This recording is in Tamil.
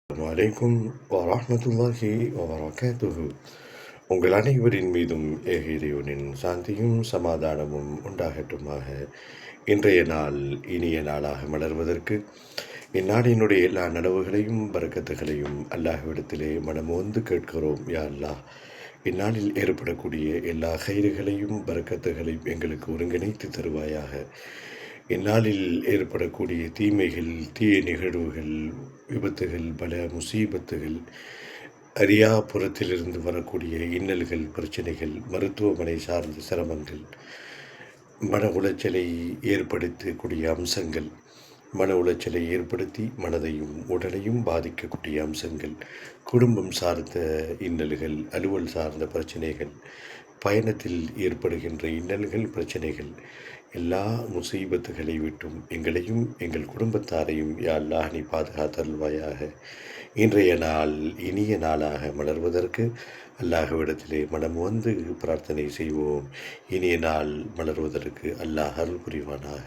வலைக்கும் வரஹ்மத்துல்லாஹி வபரகாத்துஹு. உங்கள் அனைவரின் மீதும் இறைவனின் சாந்தியும் சமாதானமும் உண்டாகட்டுமாக. இன்றைய நாள் இனிய நாளாக மலர்வதற்கு இந்நாளினுடைய எல்லா நனவுகளையும் பரக்கத்துகளையும் அல்லாஹ்விடத்திலே மனமோந்து கேட்கிறோம். யா அல்லாஹ், இந்நாளில் ஏற்படக்கூடிய எல்லா கயிறுகளையும் பரக்கத்துகளையும் எங்களுக்கு ஒருங்கிணைத்து தருவாயாக. இந்நாளில் ஏற்படக்கூடிய தீமைகள், தீய நிகழ்வுகள், விபத்துகள், பல முசீபத்துகள், அரியாபுரத்திலிருந்து வரக்கூடிய இன்னல்கள், பிரச்சனைகள், மருத்துவமனை சார்ந்த சிரமங்கள், மன உளைச்சலை ஏற்படுத்தக்கூடிய அம்சங்கள், மன உளைச்சலை ஏற்படுத்தி மனதையும் உடலையும் பாதிக்கக்கூடிய அம்சங்கள், குடும்பம் சார்ந்த இன்னல்கள், அலுவல் சார்ந்த பிரச்சனைகள், பயணத்தில் ஏற்படுகின்ற இன்னல்கள், பிரச்சனைகள், எல்லா முசீபத்துகளை விட்டும் எங்களையும் எங்கள் குடும்பத்தாரையும் யா அல்லாஹ் நீ பாதுகாத்தருள்வாயாக. இன்றைய நாள் இனிய நாளாக மலர்வதற்கு அல்லாஹ்விடத்திலே மனம் வந்து பிரார்த்தனை செய்வோம். இனிய நாள் மலர்வதற்கு அல்லாஹ் அருள் புரிவானாக.